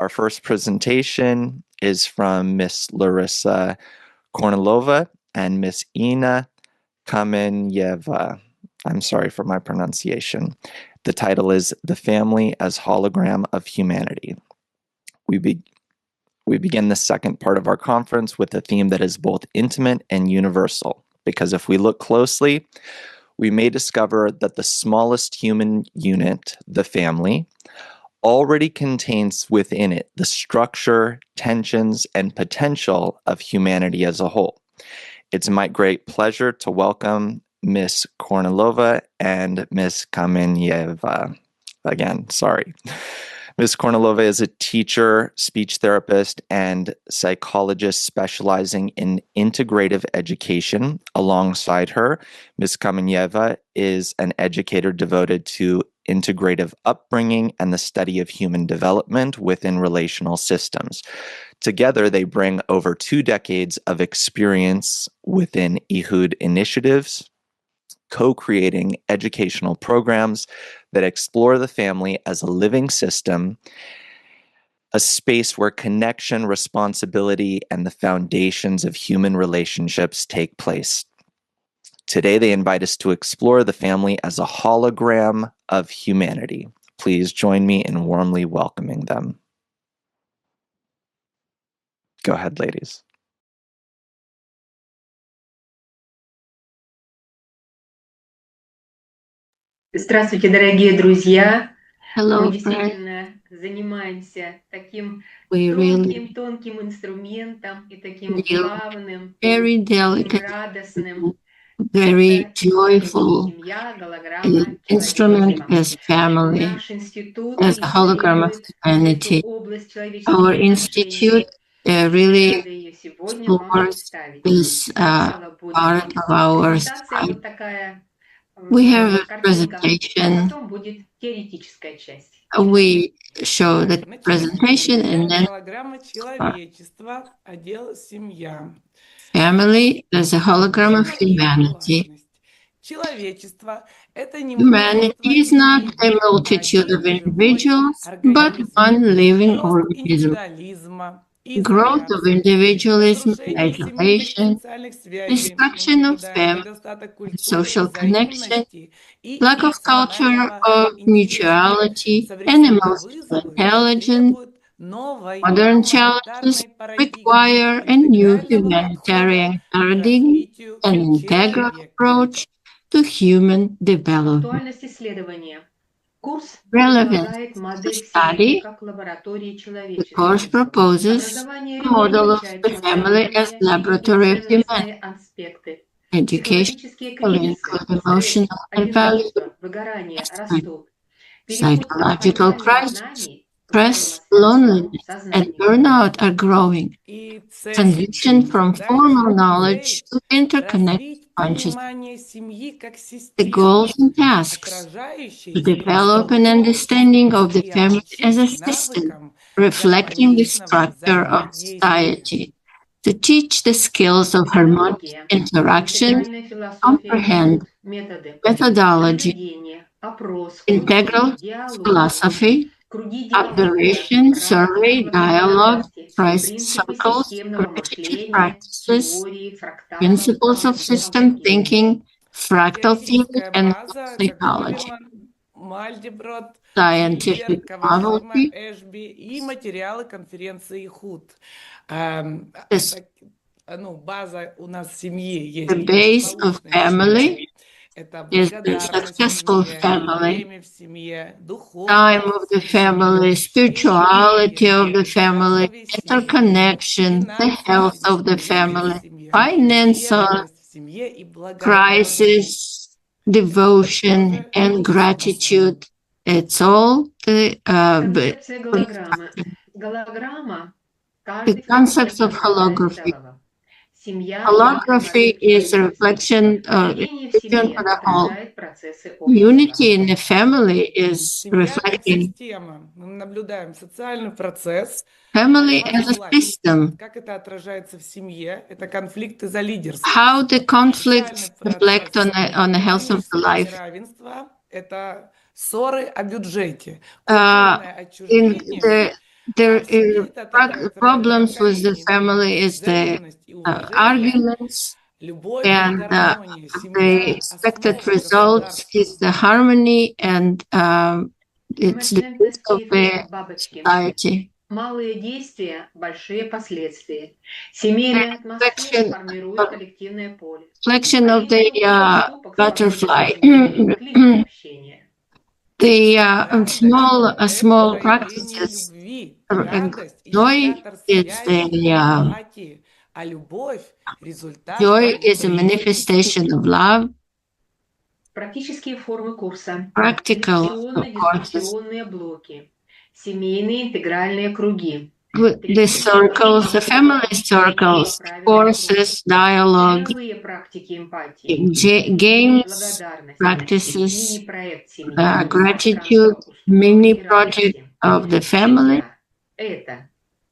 Our first presentation is from Miss Larisa Kornilova and Miss Ina Kameneva. I'm sorry for my pronunciation. The title is The Family as Hologram of Humanity. We begin the second part of our conference with a theme that is both intimate and universal, because if we look closely, we may discover that the smallest human unit, the family, already contains within it the structure, tensions, and potential of humanity as a whole. It's my great pleasure to welcome Miss Kornilova and Miss Kameneva. Again, sorry. Ms. Kornilova is a teacher, speech therapist, and psychologist specializing in integrative education. Alongside her, Ms. Kameneva is an educator devoted to integrative upbringing and the study of human development within relational systems. Together, they bring over 2 decades of experience within IHUD initiatives, co-creating educational programs that explore the family as a living system, a space where connection, responsibility, and the foundations of human relationships take place. Today, they invite us to explore the family as a hologram of humanity. Please join me in warmly welcoming them. Go ahead, ladies. Здравствуйте, дорогие друзья. Hello, Мы действительно занимаемся таким тонким инструментом и таким плавным, very delicate, радостным, very joyful instrument as family, as a hologram of humanity. Our institute really explores this part of our side. We have a presentation. We show the presentation and then family as a hologram of humanity. Humanity is not a multitude of individuals, but one living organism. Growth of individualism, isolation, destruction of family, social connection, lack of culture of mutuality, and emotional intelligence. Modern challenges require a new humanitarian paradigm, an integral approach to human development. Relevant to the study, the course proposes a model of the family as laboratory of humanity. Education will include emotional and value aspects. Psychological crisis, stress, loneliness, and burnout are growing. Transition from formal knowledge to interconnected consciousness. The goals and tasks: to develop an understanding of the family as a system, reflecting the structure of society. To teach the skills of harmonious interaction, comprehend methodology, integral philosophy, observation, survey, dialogue, crisis circles, repetitive practices, principles of system thinking, fractal theory, and psychology, scientific novelty. The base of family is the successful family, time of the family, spirituality of the family, interconnection, the health of the family, financial crisis, devotion, and gratitude. It's all the concepts of holography. Holography is a reflection of the whole. Unity in the family is reflecting family as a system. How the conflicts reflect on the health of the life. In the There Obsolete — это are характерно problems with the поколений, family is the взаимность и уважение, arguments, любовь и and гармония. the Семья — expected основа results государства. is the harmony, and it's the base of the бабочки. society. Малые действия, большие последствия. Семейная атмосфера формирует коллективное поле. Reflection of the butterfly. Климат общения. The Радость — это small проявление practices. любви. Радость — Joy инициатор is связи и the эмпатии, а любовь — результат joy is a взаимопонимания. manifestation of love. Практические формы курса. Practical courses. Лекционно-дискуссионные блоки. Семейные интегральные круги. The circles, the family circles, courses, dialogue, Игровые практики эмпатии. games, Благодарность. practices, Мини-проект семьи. gratitude, mini project of the family. Семья – это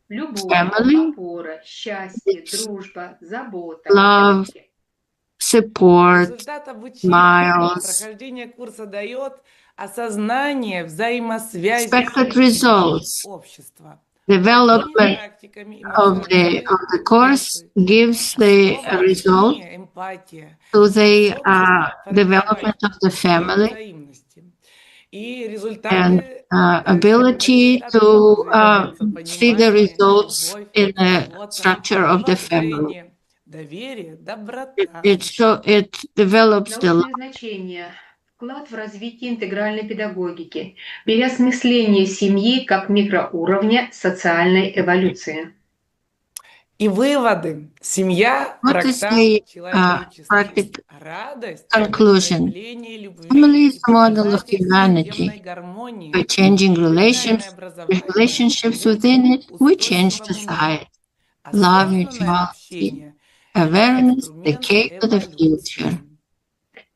любовь, Family, опора, счастье, it's дружба, забота, love, счастье. support, Результат обучения, smiles. прохождение курса дает осознание взаимосвязи Expected семьи и results. общества. Development Практиками of the course gives the result эмпатия, to the способность development of the family взаимности. И and результаты ability to see the понимание, results любовь, in the забота, structure of the family. уважение, доверие, доброта. It develops the Научное значение. Вклад в развитие интегральной педагогики. Переосмысление семьи как микроуровня социальной эволюции. И выводы. Семья — What is трактат the человечества. Радость — conclusion? проявление любви Family и is a model of показатель humanity. системной гармонии. By changing Интегральное образование relationships ведет within it, we к change устойчивому society. миру. Love, Осознанное mutuality, общение — это awareness, the инструмент key to the future. эволюции.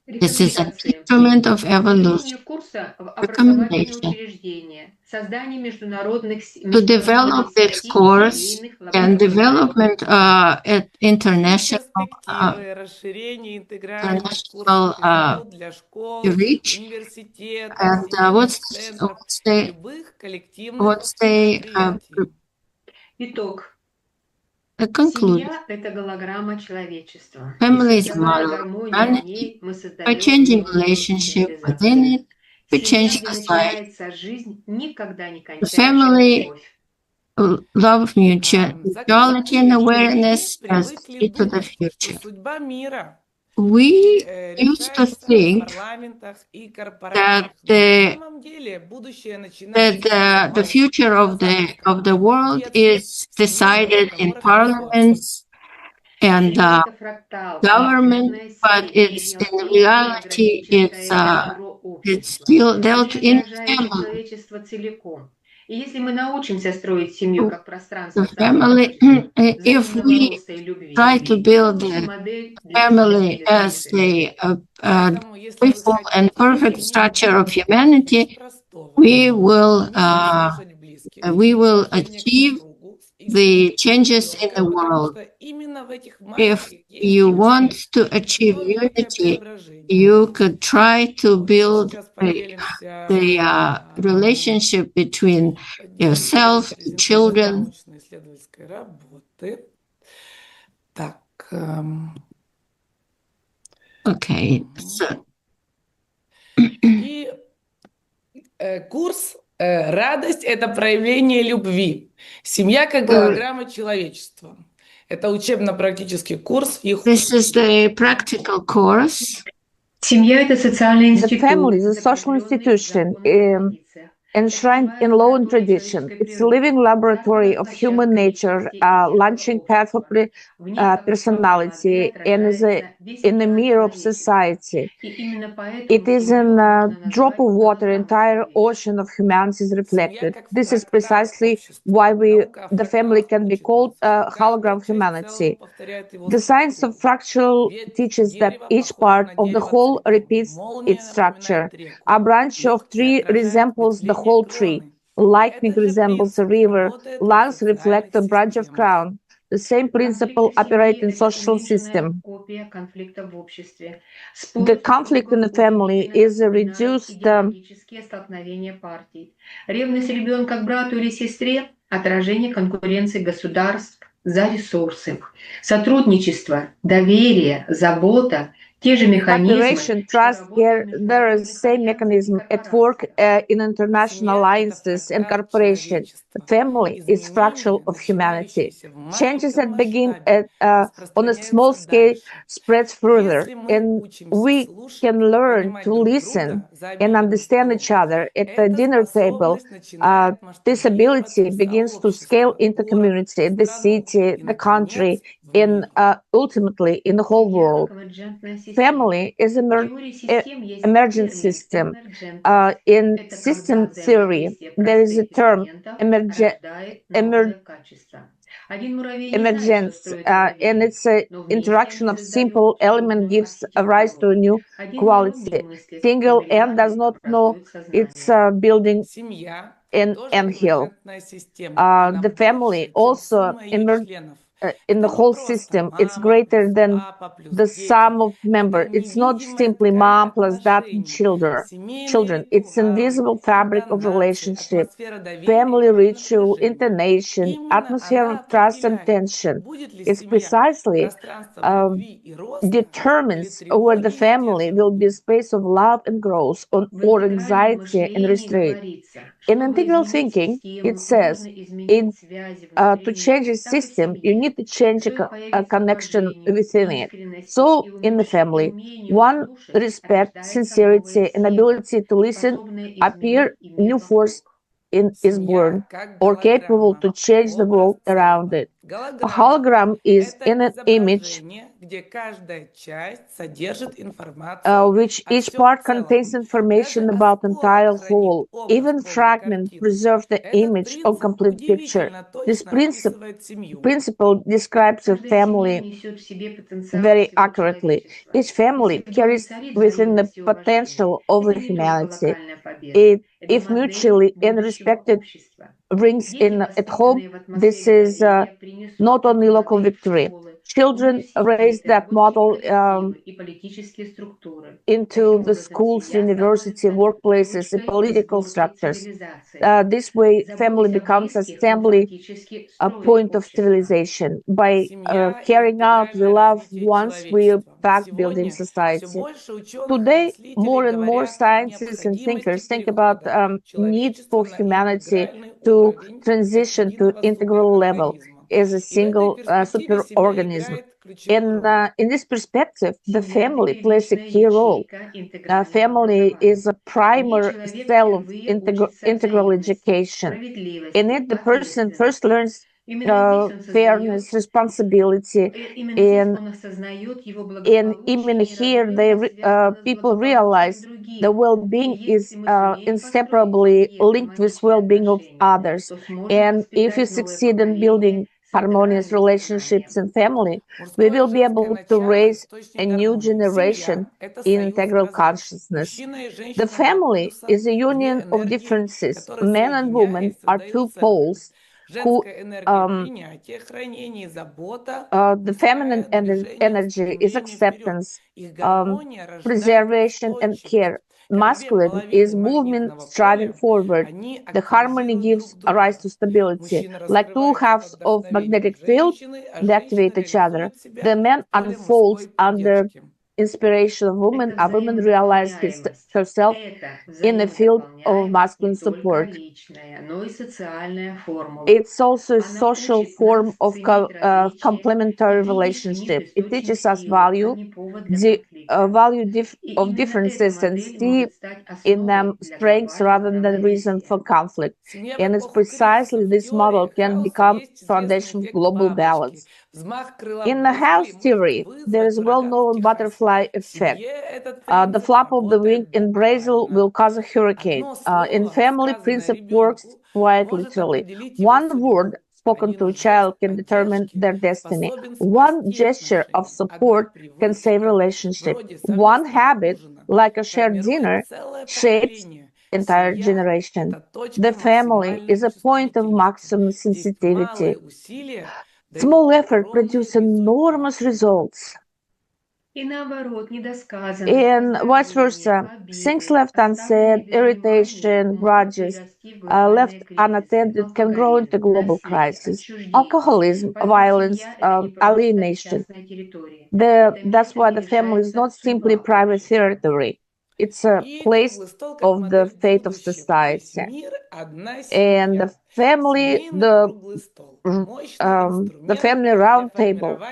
This is an Рекомендации. instrument of evolution. Введение курса в образовательные Recommendation. учреждения. Создание международных To develop this course and development at international Перспективы расширения интегральных international, курсов приведут для школ, reach. университетов, And семейных центров, любых коллективных what's the Итог. conclusion? Семья – это голограмма человечества. Family is a Создавая model of гармонию в humanity. ней, мы By создаем changing новую relationship within цивилизацию. it, we Семья, change где society. начинается жизнь, никогда не кончается family любовь. Love, mutuality, and awareness as key to the future. Судьба мира We used to решается в think парламентах и корпорациях. that На самом деле будущее that начинается the future of the world is decided in parliaments and Семья – это фрактал, government, коллективная but сеть, it's где in не reality ограниченное ядро it's общества. still dealt Семья in отражает family. человечество целиком. И если мы научимся строить семью как пространство The family, if взаимного we роста и любви, try to build получим the модель для family цивилизации. as a Поэтому, если вы joyful хотите and perfect изменить structure мир, of humanity, начните с простого. we will Умение слушать близких, уважение к achieve друг другу и the семье changes in ребенка, the потому world. что именно в этих If маленьких you действиях want to achieve огромное unity, преображение. you could try to build Сейчас поделимся the relationship between yourself, children. научно-исследовательской работы. Так. Okay, so И курс «Радость — это проявление любви. Семья как голограмма человечества». Это учебно-практический курс IHUD. this is the practical course. Семья – это социальный The институт. family is a social institution enshrined in law and tradition. It's a living laboratory of human nature, launching path of personality, and is in the mirror of society. It is in a drop of water, entire ocean of humanity is reflected. This is precisely why the family can be called a hologram of humanity. The science of fractal teaches that each part of the whole repeats its structure. A branch of tree resembles the whole tree. Lightning resembles a river. Lungs reflect a branch of crown. The same principle operates in social system. The conflict in the family is reduced. Ревность ребенка к брату или сестре отражение конкуренции государств за ресурсы, сотрудничество, доверие, забота, те же механизмы, Cooperation, trust, care, there is same mechanism at work in international alliances and corporation. The family is fractal of humanity. Changes that begin on a small scale spreads further, and we can learn to listen and understand each other at the dinner table. This ability begins to scale into community, the city, the country, and ultimately in the whole world. Family is emergent system. In system theory, there is a term emergence, and it's an interaction of simple element gives rise to a new quality. Single ant does not know it's building an anthill. The family also in the whole system, it's greater than the sum of members. It's not simply mom plus dad and children. It's invisible fabric of relationship, family ritual, intonation, atmosphere of trust and tension. It's precisely determines where the family will be a space of love and growth or anxiety and restraint. In integral thinking, it says to change a system, you need to change a connection within it. So, in the family, one respect, sincerity, and ability to listen appear, new force is born or capable to change the world around it. A hologram is in an image which each part contains information about entire whole. Even fragment preserves the image of complete picture. This principle describes the family very accurately. Each family carries within the potential of humanity. If mutually and respected brings in at home, this is not only local victory. Children raise that model into the schools, university, workplaces, and political structures. This way, family becomes assembly a point of civilization. By carrying out the love once, we are back building society. Today, more and more scientists and thinkers think about need for humanity to transition to integral level as a single superorganism. In this perspective, the family plays a key role. Family is a primer cell of integral education. In it, the person first learns fairness, responsibility, and even here, people realize the well-being is inseparably linked with well-being of others. And if you succeed in building harmonious relationships in family, we will be able to raise a new generation in integral consciousness. The family is a union of differences. Men and women are two poles who the feminine energy is acceptance, preservation, and care. Masculine is movement, striving forward. The harmony gives rise to stability. Like two halves of magnetic field, they activate each other. The man unfolds under inspiration of woman. A woman realizes herself in the field of masculine support. It's also a social form of complementary relationship. It teaches us value of differences and see in them strengths rather than reason for conflict. And it's precisely this model can become foundation of global balance. In the house theory, there is a well-known butterfly effect. The flap of the wing in Brazil will cause a hurricane. In family, principle works quite literally. One word spoken to a child can determine their destiny. One gesture of support can save relationship. One habit, like a shared dinner, shapes entire generation. The family is a point of maximum sensitivity. Small effort produces enormous results. And vice versa, things left unsaid, irritation, grudges, left unattended can grow into global crisis. Alcoholism, violence, alienation. That's why the family is not simply private territory. It's a place of the fate of society. And the family, the family round table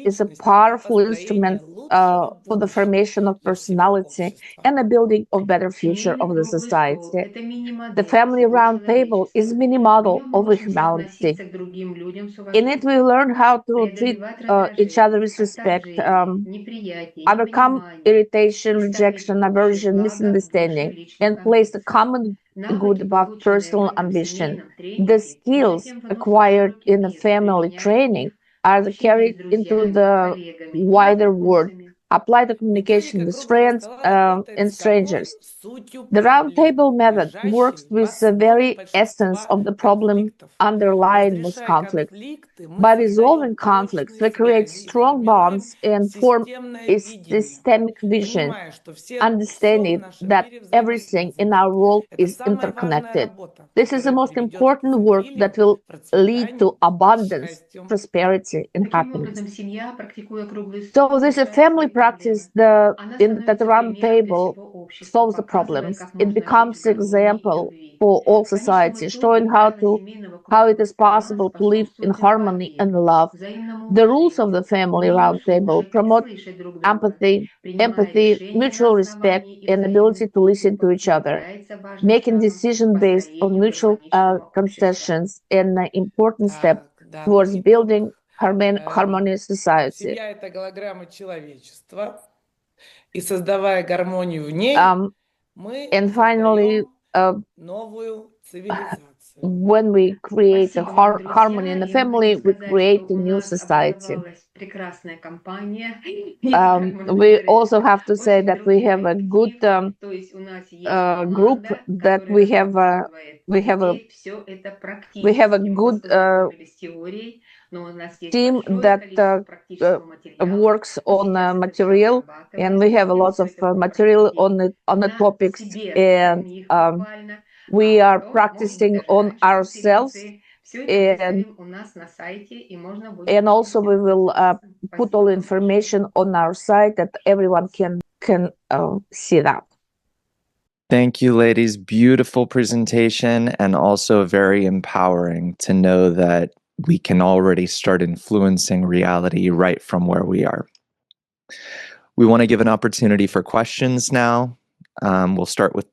is a powerful instrument for the formation of personality and the building of better future of the society. The family round table is mini model of humanity. In it, we learn how to treat each other with respect, overcome irritation, rejection, aversion, misunderstanding, and place the common good above personal ambition. The skills acquired in the family training are carried into the wider world, apply the communication with friends and strangers. The round table method works with the very essence of the problem underlying most conflict. By resolving conflicts, we create strong bonds and form a systemic vision, understanding that everything in our world is interconnected. This is the most important work that will lead to abundance, prosperity, and happiness. So this is a family practice that the round table solves the problems. It becomes an example for all society, showing how it is possible to live in harmony and love. The rules of the family round table promote empathy, mutual respect, and ability to listen to each other, making decisions based on mutual concessions, and an important step Да. towards building harmonious society. Семья – это голограмма человечества, и создавая гармонию в ней, мы And finally, создаем новую цивилизацию. when we create a harmony in the family, we create a new society. We also have to say that we have a good group, that we have a good team that works on material, and we have a lot of material on the topics, and we are practicing on ourselves, and also we will put all information on our site that everyone can see that. Thank you, ladies. Beautiful presentation, and also very empowering to know that we can already start influencing reality right from where we are. We want to give an opportunity for questions now. We'll start with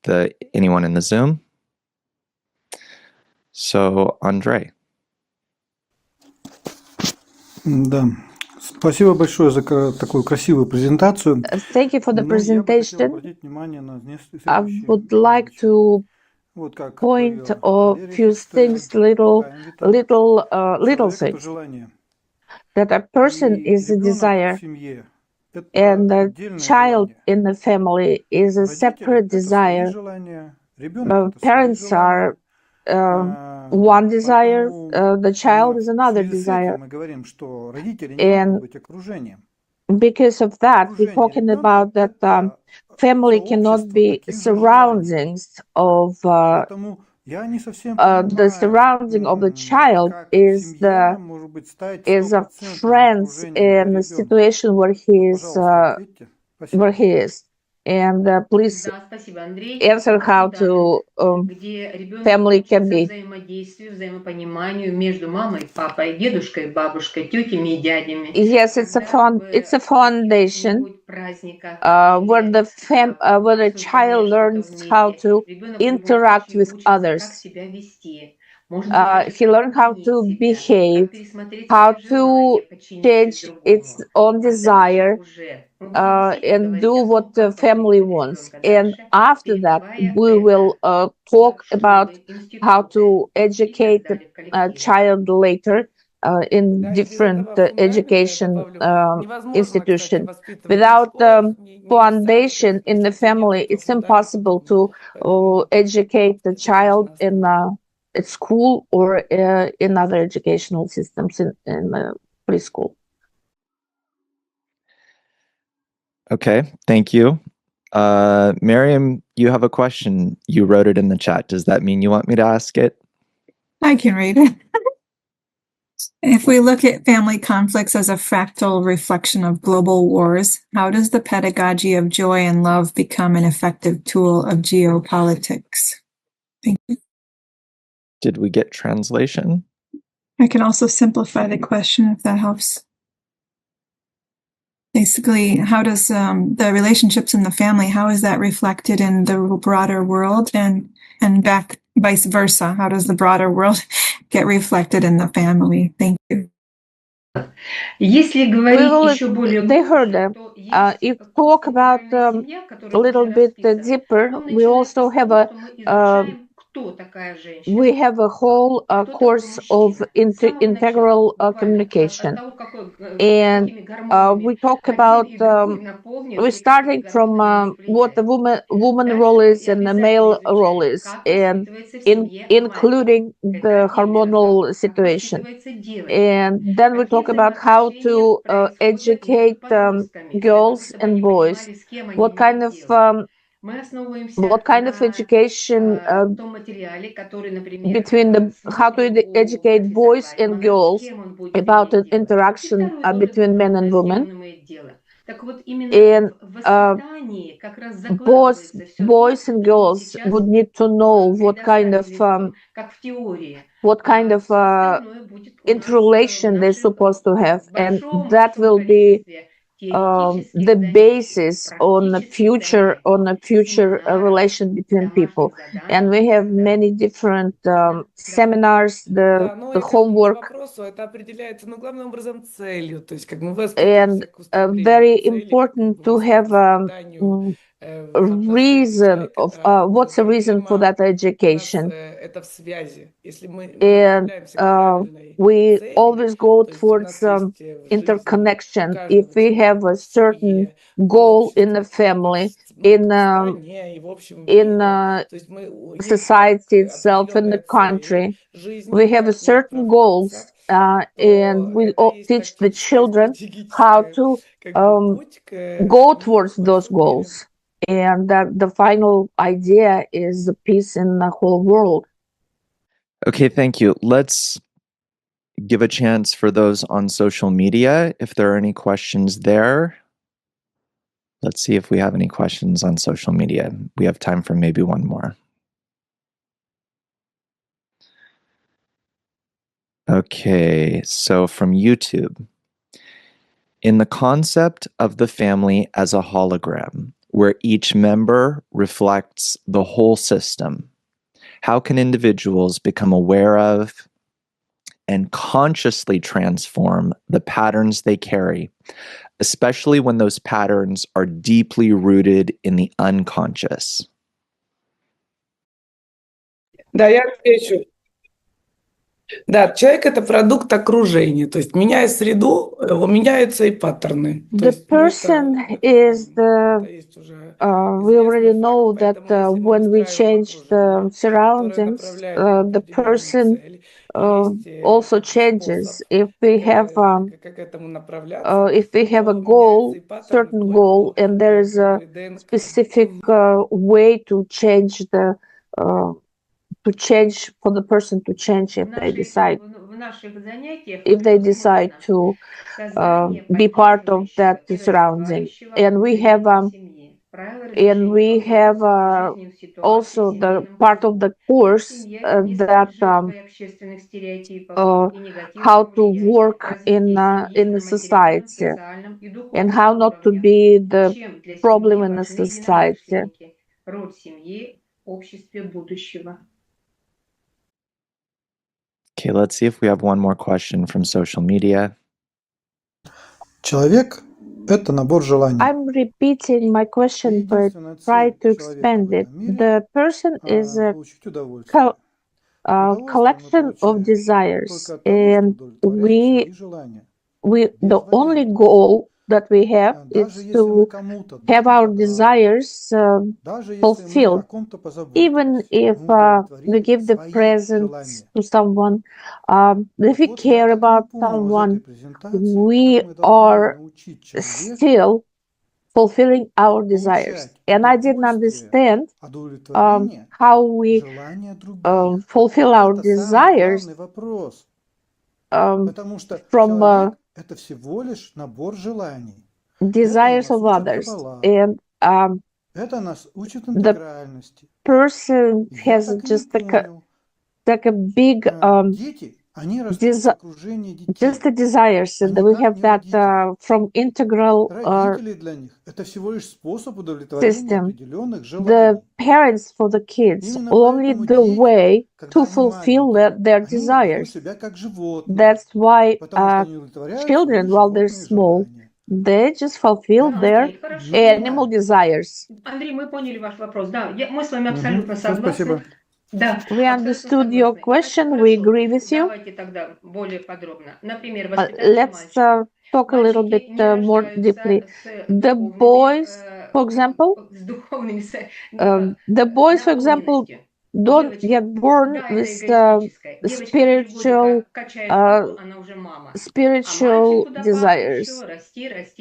anyone in the Zoom. So, Andrei. Да. Спасибо большое за такую красивую презентацию. Thank you for the Я бы хотел presentation. обратить внимание на I would like to point a few things, little things. That a person is a desire, and a child in the family is a separate desire. Parents are one desire, the child is another desire. And because of that, we're talking about that family cannot be surroundings of the surrounding of the child is a friends in the situation where he is. And please answer how to family can be. Yes, it's a foundation where the child learns how to interact with others. He learns how to behave, how to change its own desire, and do what the family wants. And after that, we will talk about how to educate a child later in different education institution. Without foundation in the family, it's impossible to educate the child in at school or in other educational systems in preschool. Okay, thank you. Miriam, you have a question. You wrote it in the chat. Does that mean you want me to ask it? I can read it. If we look at family conflicts as a fractal reflection of global wars, how does the pedagogy of joy and love become an effective tool of geopolitics? Thank you. Did we get translation? I can also simplify the question if that helps. Basically, how does the relationships in the family, how is that reflected in the broader world, and back vice versa? How does the broader world get reflected in the family? Thank you. Если говорить еще более They heard глубже, them. то есть If talk about интегральная семья, a которая little уже bit расписана, deeper, он we начинается also с have того, что мы изучаем, кто такая женщина, we have a whole кто такой course of мужчина. С самого integral начала, буквально от communication, того, and какими гормонами we talk один about и другой наполнен, we're и какими starting from гормонами друг what the влияет. woman Дальше role мы is and the обязательно male role изучаем, is, как and воспитывается в семье мать. including Это the отдельный разговор. hormonal Как situation. воспитывается девочка. And then we Какие talk about how взаимоотношения to происходят educate между подростками, для того, girls чтобы and они boys, понимали, с кем они what kind имеют of дело. Мы основываемся на education том материале, который, например, between how to смотрим у educate профессора boys and Лайтмана, с girls кем он будет about an иметь дело. И interaction второй тоже between men and знает, с кем women. он имеет дело. Так вот, именно And в воспитании как раз both закладывается все то, boys and что вот girls сейчас would need to know what kind of предоставили, как в теории. Все остальное будет у нас interrelation в they're нашем supposed to have, and большом that will be количестве теоретических the занятий, basis on the практических future семинаров, relation between people. домашних And we заданий и have так далее. many different Да. seminars, Да, но the если к homework, вопросу, это определяется, ну, главным образом целью, то есть как мы and воспитываемся к устремлению very к цели, important к to have воспитанию a в отношении reason человека. of А what's the reason for проблема that у нас education. это в связи. Если мы And направляемся к правильной we цели, always go то есть у нас towards есть в жизни у interconnection. каждого If we have человека, a в certain семье, в goal in the обществе, family, ну, in в стране и в общем in мире, то есть есть society itself, in the определенная цель country, жизни, we have a как к ней certain goals, направляться, and то we это есть teach the тактическое, children how стратегическое, to как бы путь к go миру towards во those всем мире. goals. And that the final idea is the peace in the whole world. Okay, thank you. Let's give a chance for those on social media if there are any questions there. Let's see if we have any questions on social media. We have time for maybe one more. Okay, so from YouTube. In the concept of the family as a hologram, where each member reflects the whole system, how can individuals become aware of and consciously transform the patterns they carry, especially when those patterns are deeply rooted in the unconscious? Да, я отвечу. Да, человек — это продукт окружения, то есть меняя среду, меняются и паттерны. The person is the we already know that when we change the surroundings, the person also changes. If we have a goal, certain goal, and there is a specific way to change the for the person to change if they decide to be part of that surrounding. And we have also the part of the course that how to work in the society and how not to be the problem in the society. Okay, let's see if we have one more question from social media. Человек – это набор желаний. I'm repeating my question, but try to expand it. The person is a collection of desires, and the only goal that we have is to have our desires fulfilled. Even if we give the presents to someone, if we care about someone, we are still fulfilling our desires. And I didn't understand how we fulfill our desires from desires of others. And the person has just like a big just the desires, and we have that from integral system. The parents for the kids only the way to fulfill their desires. That's why children, while they're small, they just fulfill their animal desires. Андрей, мы поняли ваш вопрос. Да, мы с вами абсолютно согласны. Спасибо. Да, We understood your question. We agree with you. Давайте тогда более подробно. Например, Let's talk a little bit more deeply. The boys, for example, don't get born with spiritual desires.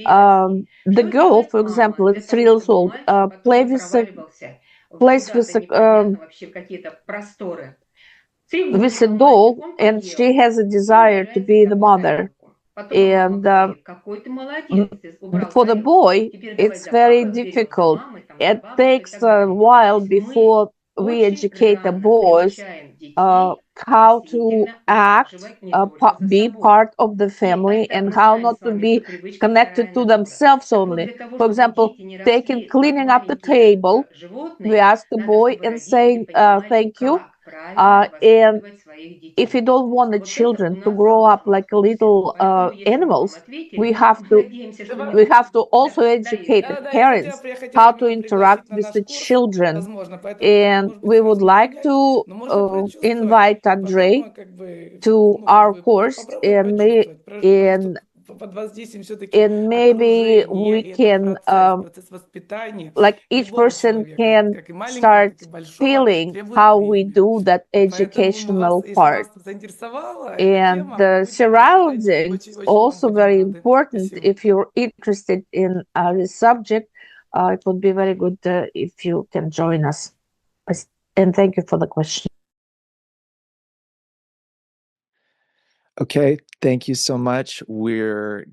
The girl, for example, at 3 years old, plays with a doll, and she has a desire to be the mother. And for the boy, it's very difficult. It takes a while before we educate the boys how to act, be part of the family, and how not to be connected to themselves only. For example, cleaning up the table, we ask the boy and saying thank you. And if you don't want the children to grow up like little animals, we have to also educate the parents how to interact with the children. And we would like to invite Andrei to our course, and maybe we can, like each person can start feeling how we do that educational part. And the surroundings also very important. If you're interested in this subject, it would be very good if you can join us. And thank you for the question. Okay, thank you so much. We're